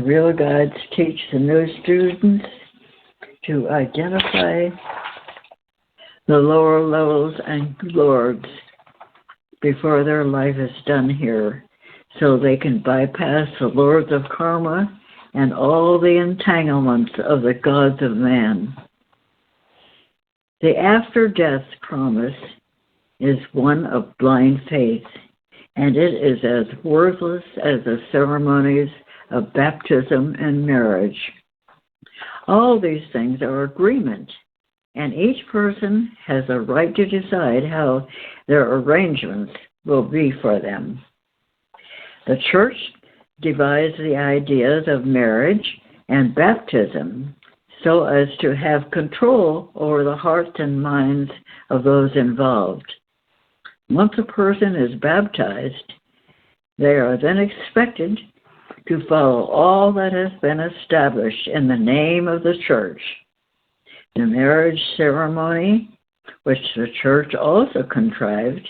The real guides teach the new students to identify the lower levels and lords before their life is done here, so they can bypass the lords of karma and all the entanglements of the gods of man. The after-death promise is one of blind faith, and it is as worthless as the ceremonies of baptism and marriage. All these things are agreement, and each person has a right to decide how their arrangements will be for them. The church divides the ideas of marriage and baptism so as to have control over the hearts and minds of those involved. Once a person is baptized, they are then expected to follow all that has been established in the name of the church. The marriage ceremony, which the church also contrived,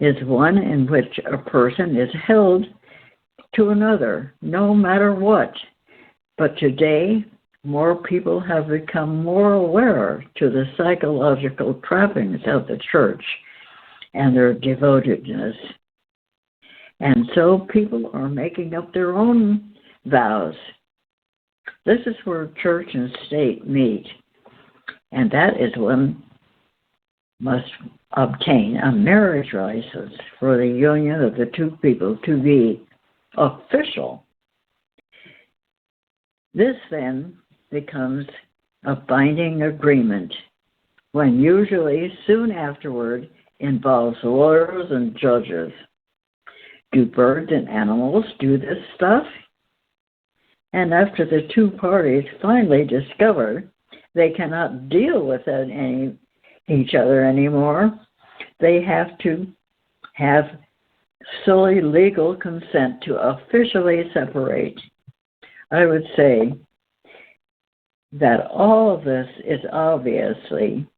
is one in which a person is held to another, no matter what. But today, more people have become more aware to the psychological trappings of the church and their devotedness. And so people are making up their own vows. This is where church and state meet, and that is when must obtain a marriage license for the union of the two people to be official. This then becomes a binding agreement, when usually soon afterward involves lawyers and judges. Do birds and animals do this stuff? And after the two parties finally discover they cannot deal with each other anymore, they have to have solely legal consent to officially separate. I would say that all of this is obviously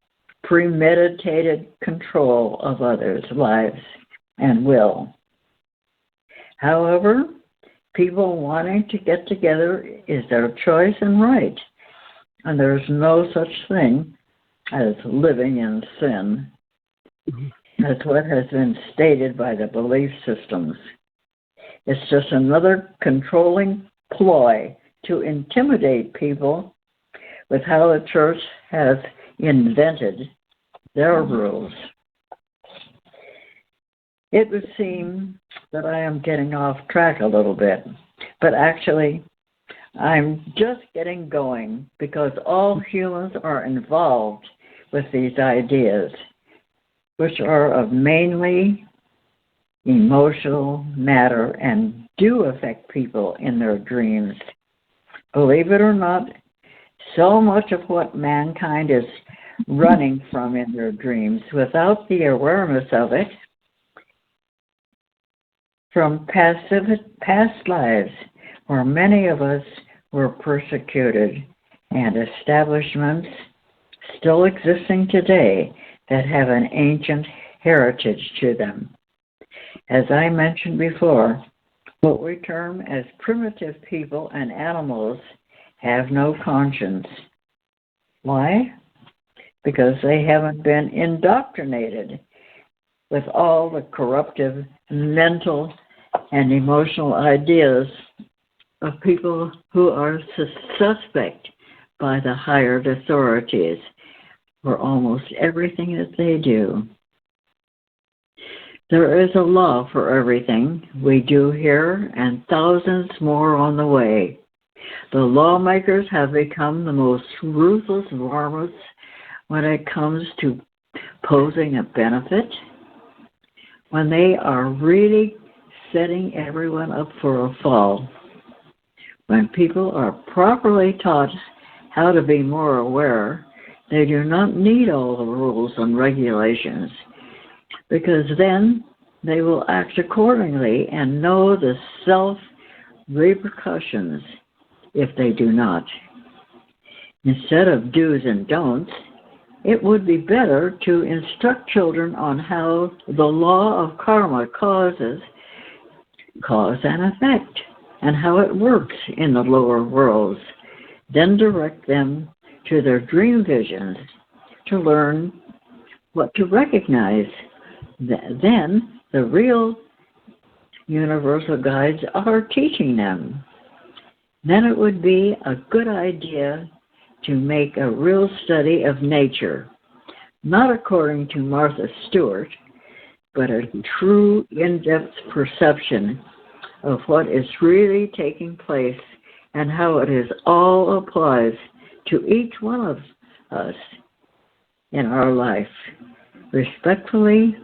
premeditated control of others' lives and will. However, people wanting to get together is their choice and right, and there's no such thing as living in sin. That's what has been stated by the belief systems. It's just another controlling ploy to intimidate people with how the church has invented their rules. It would seem that I am getting off track a little bit, but actually I'm just getting going because all humans are involved with these ideas, which are of mainly emotional matter and do affect people in their dreams. Believe it or not, so much of what mankind is running from in their dreams without the awareness of it from past lives where many of us were persecuted, and establishments still existing today that have an ancient heritage to them. As I mentioned before, what we term as primitive people and animals have no conscience. Why? Because they haven't been indoctrinated with all the corruptive mental and emotional ideas of people who are suspect by the higher authorities for almost everything that they do. There is a law for everything we do here, and thousands more on the way. The lawmakers have become the most ruthless varmints when it comes to posing a benefit, when they are really setting everyone up for a fall. When people are properly taught how to be more aware, they do not need all the rules and regulations, because then they will act accordingly and know the self-repercussions if they do not. Instead of do's and don'ts, it would be better to instruct children on how the law of karma causes cause and effect, and how it works in the lower worlds, then direct them to their dream visions to learn what to recognize. Then the real universal guides are teaching them. Then it would be a good idea to make a real study of nature, not according to Martha Stewart, but a true in-depth perception of what is really taking place and how it is all applies to each one of us in our life. Respectfully,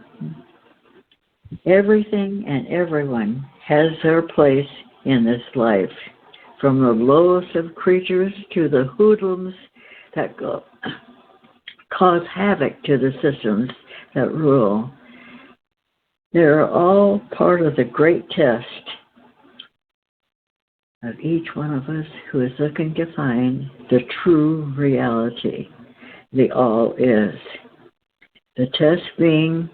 everything and everyone has their place in this life, from the lowest of creatures to the hoodlums that cause havoc to the systems that rule. They are all part of the great test of each one of us who is looking to find the true reality, the all is. The test being,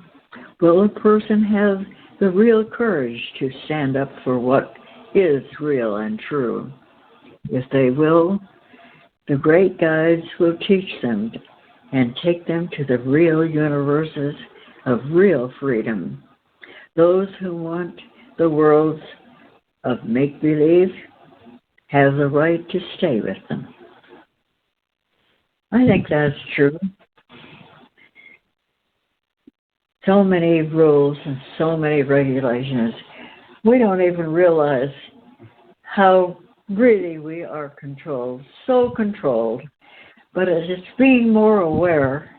will a person have the real courage to stand up for what is real and true? If they will, the great guides will teach them and take them to the real universes of real freedom. Those who want the worlds of make-believe have the right to stay with them. I think that's true. So many rules and so many regulations. We don't even realize how really we are controlled, so controlled. But as it's being more aware,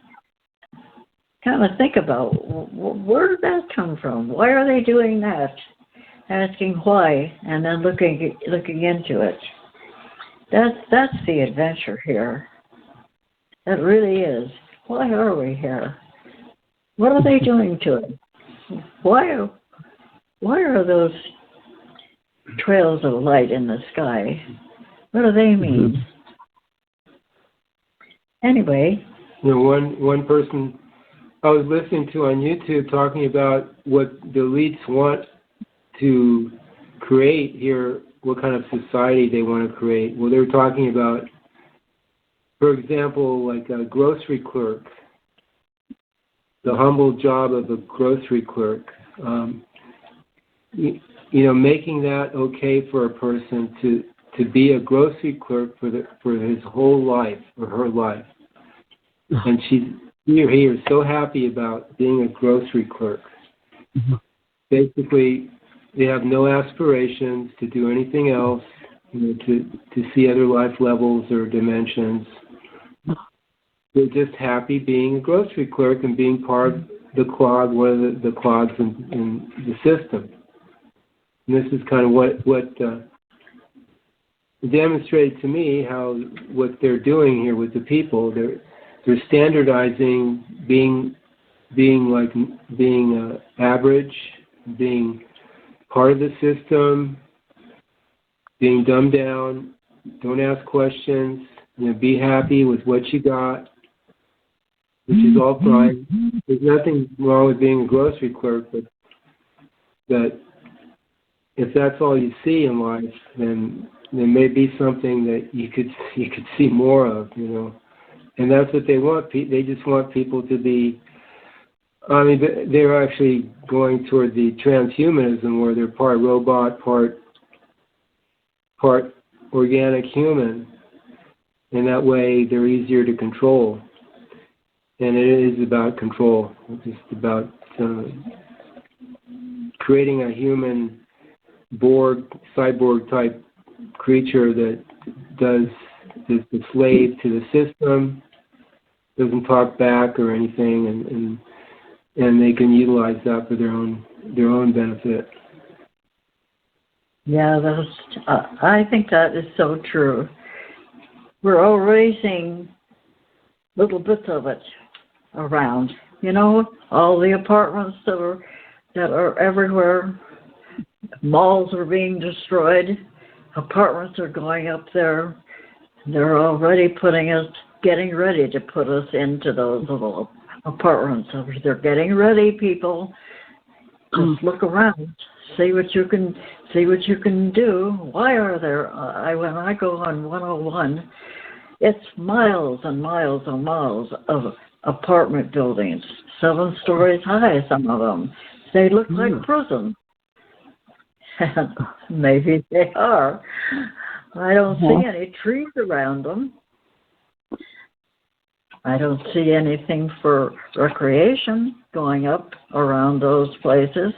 kind of think about, where did that come from? Why are they doing that? Asking why, and then looking into it. That's the adventure here. That really is. Why are we here? What are they doing to it? Why are those trails of light in the sky? What do they mean? Anyway. You know, one person I was listening to on YouTube talking about what the elites want to create here, what kind of society they want to create. Well, they were talking about, for example, like a grocery clerk, the humble job of a grocery clerk. Making that okay for a person to be a grocery clerk for his whole life or her life, and he or he is so happy about being a grocery clerk. Mm-hmm. Basically, they have no aspirations to do anything else, to see other life levels or dimensions. They're just happy being a grocery clerk and being part of the clog, one of the clogs in the system. And this is kind of what demonstrated to me how what they're doing here with the people. They're standardizing being average, being part of the system, being dumbed down, don't ask questions, be happy with what you got, which is all fine. There's nothing wrong with being a grocery clerk, but that if that's all you see in life, then there may be something that you could see more of, And that's what they want. They just want people to be. I mean, they're actually going toward the transhumanism, where they're part robot, part organic human, and that way they're easier to control. And it is about control. It's just about creating a human cyborg type creature that is the slave to the system, doesn't talk back or anything, and they can utilize that for their own benefit. Yeah, I think that is so true. We're already seeing little bits of it around. All the apartments that are everywhere. Malls are being destroyed. Apartments are going up there. They're already getting ready to put us into those little apartments. They're getting ready, people. Just look around. See what you can See what you can do. Why are there, when I go on 101, it's miles and miles and miles of apartment buildings, 7 stories high, some of them. They look like prisons. Maybe they are. I don't see any trees around them. I don't see anything for recreation going up around those places.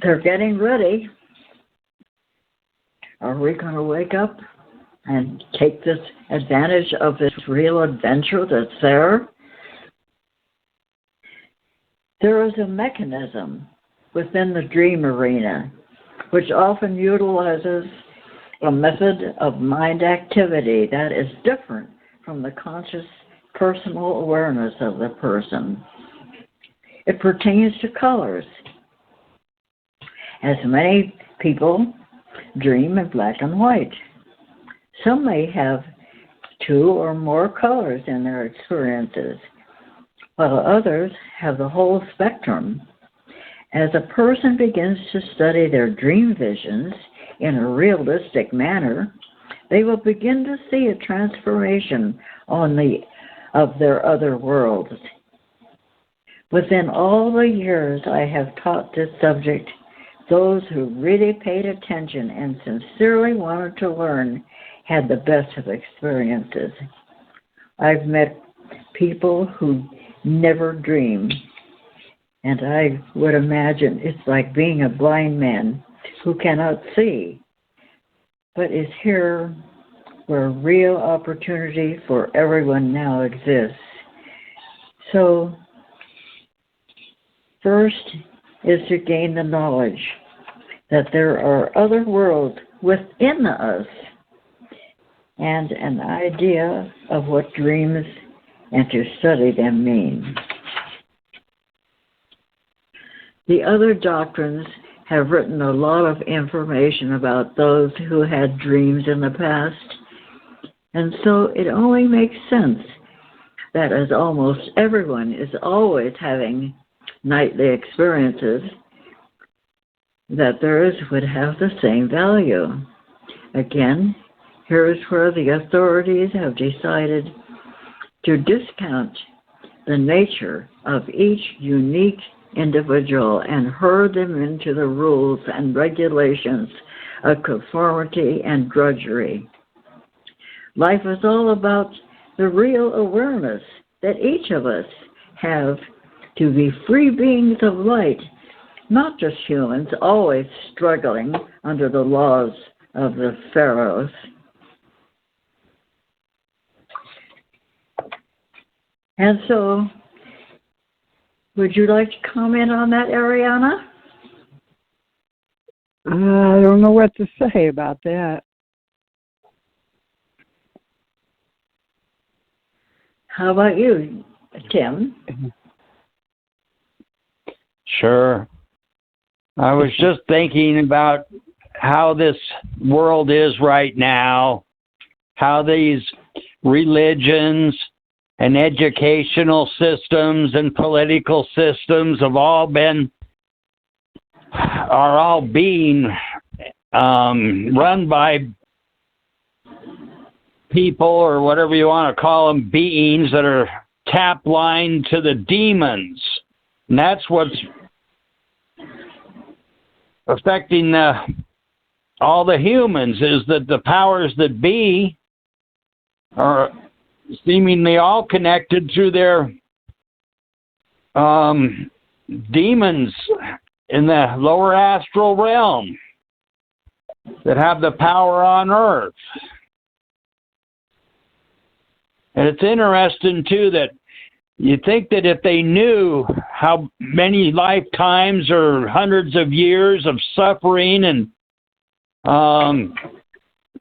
They're getting ready. Are we going to wake up and take this advantage of this real adventure that's there? There is a mechanism within the dream arena which often utilizes a method of mind activity that is different from the conscious personal awareness of the person. It pertains to colors. As many people dream in black and white. Some may have 2 or more colors in their experiences, while others have the whole spectrum. As a person begins to study their dream visions in a realistic manner, they will begin to see a transformation of their other worlds. Within all the years I have taught this subject, those who really paid attention and sincerely wanted to learn had the best of experiences. I've met people who never dream, and I would imagine it's like being a blind man who cannot see, but is here where real opportunity for everyone now exists. So, first is to gain the knowledge that there are other worlds within us and an idea of what dreams and to study them mean. The other doctrines have written a lot of information about those who had dreams in the past, and so it only makes sense that as almost everyone is always having nightly experiences, that theirs would have the same value. Again, here is where the authorities have decided to discount the nature of each unique individual and herd them into the rules and regulations of conformity and drudgery. Life is all about the real awareness that each of us have to be free beings of light, not just humans always struggling under the laws of the pharaohs. And so, would you like to comment on that, Ariana? I don't know what to say about that. How about you, Tim? Sure. I was just thinking about how this world is right now, how these religions and educational systems and political systems are all being run by people, or whatever you want to call them, beings that are tap line to the demons. And that's what's affecting all the humans, is that the powers that be are seemingly all connected through their demons in the lower astral realm that have the power on Earth. And it's interesting, too, that you think that if they knew how many lifetimes or hundreds of years of suffering and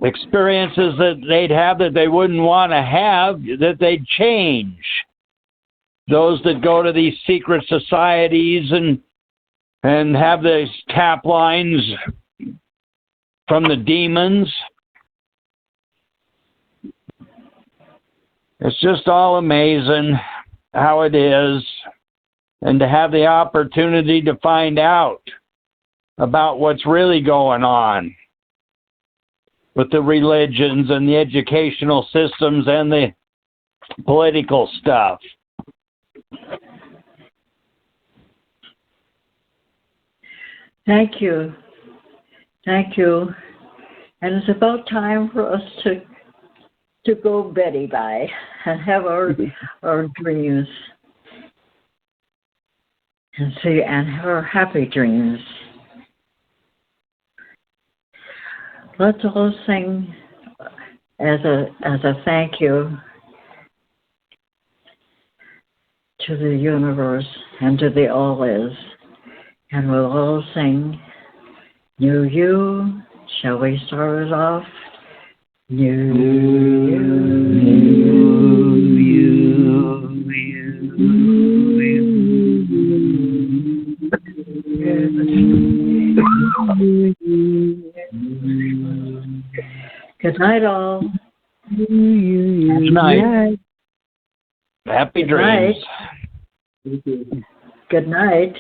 experiences that they'd have that they wouldn't want to have, that they'd change. Those that go to these secret societies and have these tap lines from the demons. It's just all amazing how it is, and to have the opportunity to find out about what's really going on with the religions and the educational systems and the political stuff. Thank you. Thank you. And it's about time for us to go Betty by and have our dreams. And have our happy dreams. Let's all sing as a thank you to the universe and to the all is. And we'll all sing New You. Shall we start it off? New Good night, all. Good night. Happy dreams. Good night.